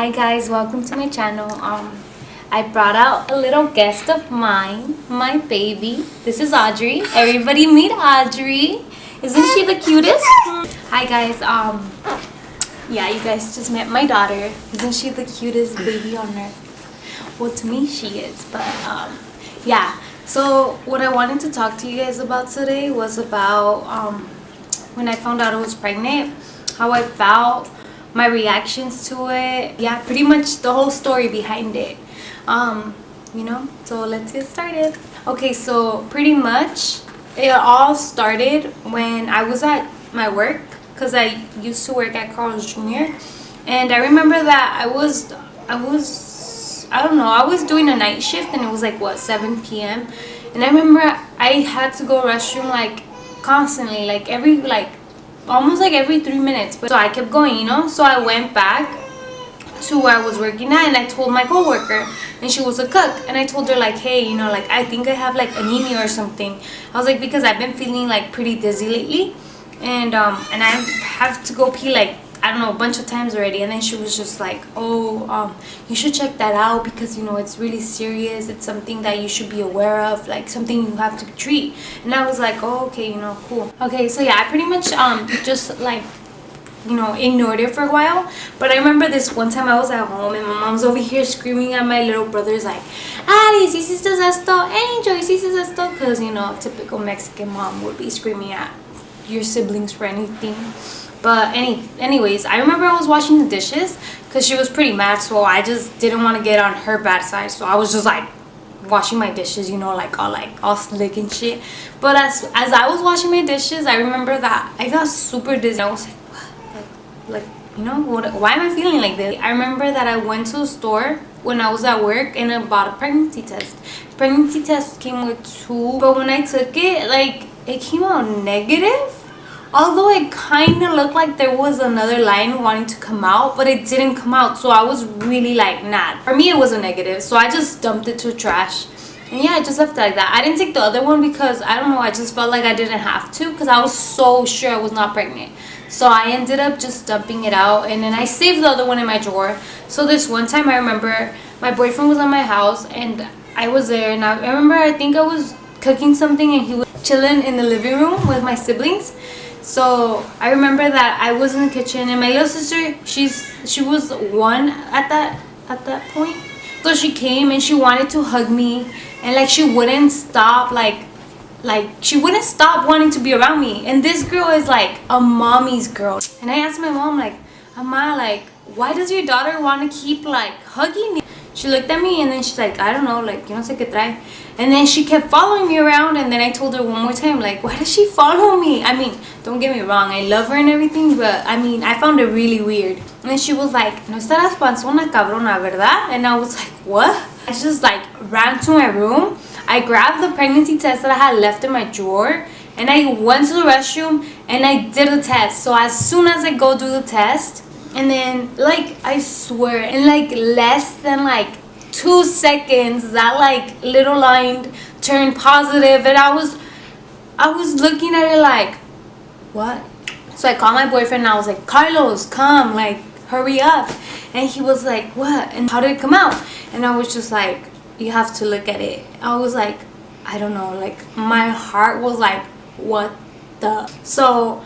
Hi guys, welcome to my channel. I brought out a little guest of mine, my baby. This is Audrey. Everybody meet Audrey. Isn't she the cutest? Hi guys. Yeah, you guys just met my daughter. Isn't she the cutest baby on earth? Well, to me she is, but yeah. So what I wanted to talk to you guys about today was about when I found out I was pregnant, how I felt, my reactions to it. Yeah, pretty much the whole story behind it. So let's get started. Okay, so pretty much it all started when I was at my work, because I used to work at Carl's Jr. And I remember that I was doing a night shift, and it was like 7 p.m. and I remember I had to go restroom like constantly, like almost every 3 minutes. But so I kept going, so I went back to where I was working at, and I told my coworker, and she was a cook, and I told her like, hey, I think I have like anemia or something. I was like, because I've been feeling like pretty dizzy lately, and I have to go pee like, I don't know, a bunch of times already. And then she was just like, oh, you should check that out, because it's really serious. It's something that you should be aware of, like something you have to treat. And I was like, oh, okay, cool. Okay, so yeah, I pretty much just like ignored it for a while. But I remember this one time I was at home, and my mom's over here screaming at my little brothers like, Aries, hiciste esto, Angel, hiciste esto, because typical Mexican mom would be screaming at your siblings for anything. But anyways, I remember I was washing the dishes because she was pretty mad, so I just didn't want to get on her bad side. So I was just like washing my dishes, all slick and shit. But as I was washing my dishes, I remember that I got super dizzy. I was like, why am I feeling like this? I remember that I went to the store when I was at work, and I bought a pregnancy test. Pregnancy test came with 2, but when I took it, like, it came out negative. Although it kind of looked like there was another line wanting to come out, but it didn't come out. So I was really like, nah. For me, it was a negative. So I just dumped it to trash. And yeah, I just left it like that. I didn't take the other one because, I don't know, I just felt like I didn't have to, because I was so sure I was not pregnant. So I ended up just dumping it out, and then I saved the other one in my drawer. So this one time I remember my boyfriend was at my house, and I was there, and I remember I think I was cooking something, and he was chilling in the living room with my siblings. So I remember that I was in the kitchen, and my little sister, she was 1 at that point. So she came and she wanted to hug me, and like she wouldn't stop, like she wouldn't stop wanting to be around me. And this girl is like a mommy's girl. And I asked my mom, like, Ama, like, why does your daughter want to keep like hugging me? She looked at me, and then she's like, I don't know, like, yo no sé qué trae. And then she kept following me around, and then I told her one more time, like, why does she follow me? I mean, don't get me wrong, I love her and everything, but I mean, I found it really weird. And then she was like, no estarás panzona cabrona, ¿verdad? And I was like, what? I just like ran to my room. I grabbed the pregnancy test that I had left in my drawer, and I went to the restroom, and I did the test. So as soon as I go do the test, and then like, I swear, in like less than like 2 seconds, that like little line turned positive, and I was looking at it like, what? So I called my boyfriend, and I was like, Carlos, come, like, hurry up. And he was like, what? And how did it come out? And I was just like, you have to look at it. I was like, I don't know, like my heart was like, what the? So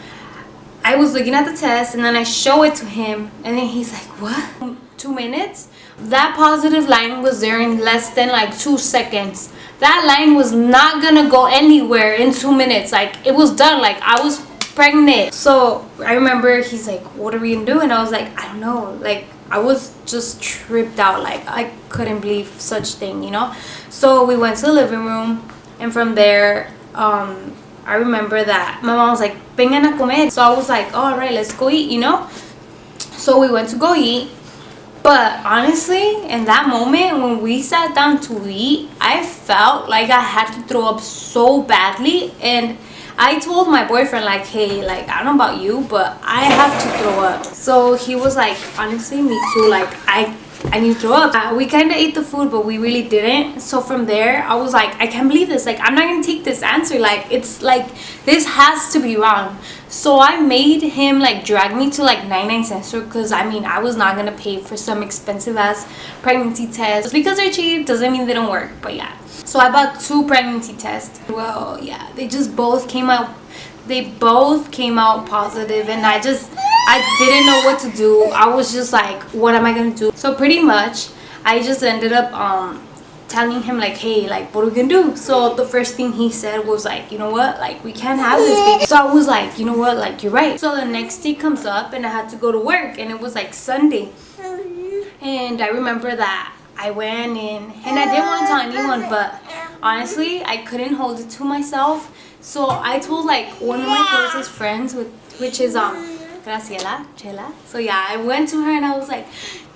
I was looking at the test, and then I show it to him, and then he's like, what? 2 minutes? That positive line was there in less than like 2 seconds. That line was not gonna go anywhere in 2 minutes. Like, it was done. Like, I was pregnant. So I remember he's like, what are we gonna do? And I was like, I don't know. Like, I was just tripped out. Like, I couldn't believe such thing, So we went to the living room, and from there, I remember that my mom was like, vengan a comer. So I was like, oh, all right, let's go eat, So we went to go eat. But honestly, in that moment when we sat down to eat, I felt like I had to throw up so badly. And I told my boyfriend, like, hey, like, I don't know about you, but I have to throw up. So he was like, honestly, me too. Like, I I need to throw up. We kind of ate the food, but we really didn't. So from there, I was like, I can't believe this. Like, I'm not gonna take this answer. Like, it's like, this has to be wrong. So I made him like drag me to like 99 cents store, because I mean, I was not gonna pay for some expensive ass pregnancy tests. Just because they're cheap doesn't mean they don't work. But yeah, so I bought 2 pregnancy tests. Well, yeah, they just both came out. They both came out positive, and I didn't know what to do. I was just like, what am I gonna do? So pretty much I just ended up telling him like, hey, like, what are we gonna do? So the first thing he said was like, you know what, like, we can't have this baby. So I was like, you know what, like, you're right. So the next day comes up and I had to go to work, and it was like Sunday, and I remember that I went in and I didn't want to tell anyone, but honestly I couldn't hold it to myself. So I told like one of my closest friends, which is Graciela, Chela. So yeah, I went to her and I was like,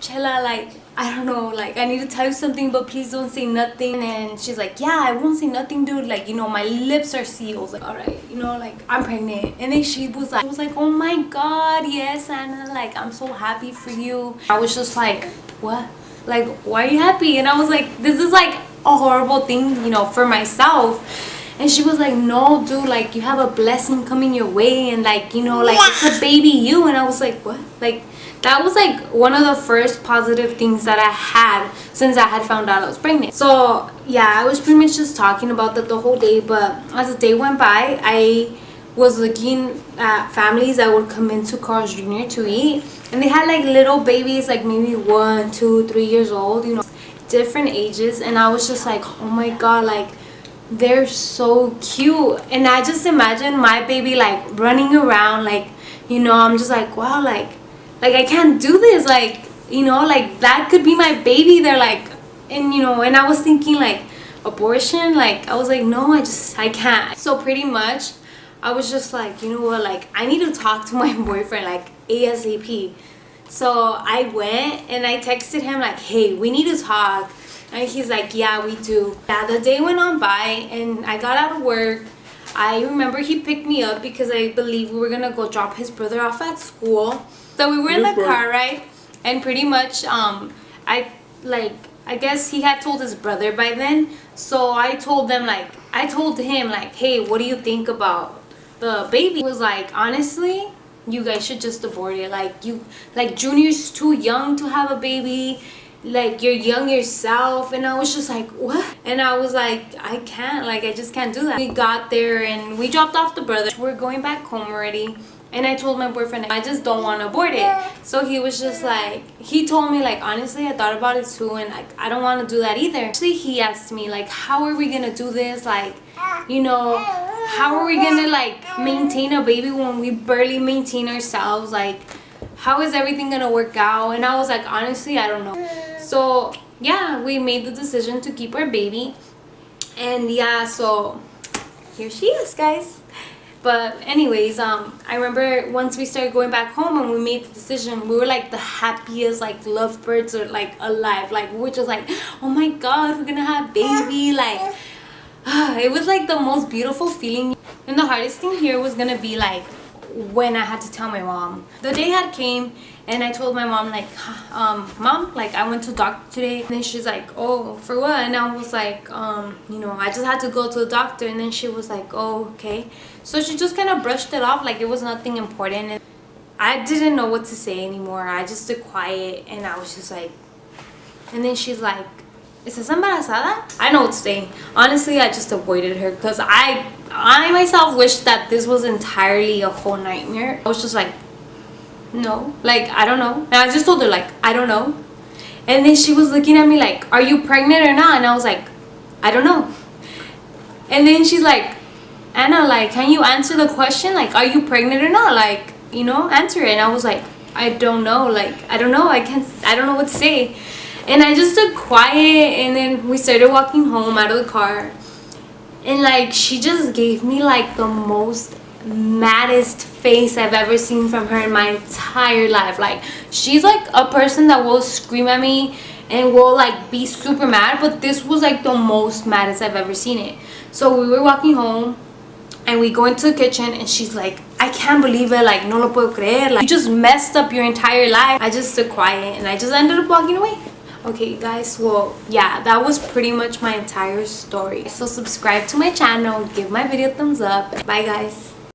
Chela, like, I don't know, like, I need to tell you something, but please don't say nothing. And she's like, yeah, I won't say nothing, dude. Like, you know, my lips are sealed. Like, all right, you know, like, I'm pregnant. And then she was like, oh my God, yes, Anna, like, I'm so happy for you. I was just like, what? Like, why are you happy? And I was like, this is like a horrible thing, you know, for myself. And she was like, no, dude, like, you have a blessing coming your way, and like, you know, like, it's a baby you. And I was like, what? Like, that was like one of the first positive things that I had since I had found out I was pregnant. So yeah, I was pretty much just talking about that the whole day. But as the day went by, I was looking at families that would come into Carl's Jr. to eat, and they had like little babies, like maybe 1, 2, 3 years old, you know, different ages. And I was just like, oh my God, like, they're so cute. And I just imagine my baby like running around, like, you know, I'm just like, wow, like I can't do this, like, you know, like, that could be my baby. They're like, and you know, and I was thinking like abortion, like, I was like, no, I can't. So pretty much I was just like, you know what, like, I need to talk to my boyfriend like ASAP. So I went and I texted him like, hey, we need to talk. And he's like, yeah, we do. Yeah, the day went on by and I got out of work. I remember he picked me up because I believe we were gonna go drop his brother off at school. So we were in the car, right? And pretty much I guess he had told his brother by then. So I told him like, hey, what do you think about the baby? He was like, honestly, you guys should just abort it. Like Junior's too young to have a baby. Like, you're young yourself. And I was just like, what? And I was like, I can't, like, I just can't do that. We got there and we dropped off the brother. We're going back home already, and I told my boyfriend I just don't want to abort it. So he was just like, he told me like, honestly, I thought about it too, and like, I don't want to do that either. Actually, he asked me like, how are we gonna do this, like, you know, how are we gonna like maintain a baby when we barely maintain ourselves? Like, how is everything gonna work out? And I was like, honestly, I don't know. So yeah, we made the decision to keep our baby. And yeah, so here she is, guys. But anyways, I remember once we started going back home and we made the decision, we were like the happiest, like, lovebirds are like alive. Like, we were just like, oh my God, we're gonna have baby. Like, it was like the most beautiful feeling. And the hardest thing here was gonna be like when I had to tell my mom. The day had came and I told my mom like, mom, like, I went to the doctor today. And then she's like, oh, for what? And I was like, you know, I just had to go to the doctor. And then she was like, oh, okay. So she just kind of brushed it off like it was nothing important. And I didn't know what to say anymore. I just stood quiet and I was just like, and then she's like, ¿Estás embarazada? I know what to say. Honestly, I just avoided her because I myself wished that this was entirely a whole nightmare. I was just like, no, like, I don't know. And I just told her like, I don't know. And then she was looking at me like, are you pregnant or not? And I was like, I don't know. And then she's like, Anna, like, can you answer the question? Like, are you pregnant or not? Like, you know, answer it. And I was like, I don't know. Like, I don't know. I don't know what to say. And I just stood quiet, and then we started walking home out of the car. And like, she just gave me like the most maddest face I've ever seen from her in my entire life. Like, she's like a person that will scream at me and will like be super mad, but this was like the most maddest I've ever seen it. So we were walking home and we go into the kitchen and she's like, I can't believe it, like, no lo puedo creer, like, you just messed up your entire life. I just stood quiet and I just ended up walking away. Okay guys, well yeah, that was pretty much my entire story. So subscribe to my channel, give my video a thumbs up. Bye guys.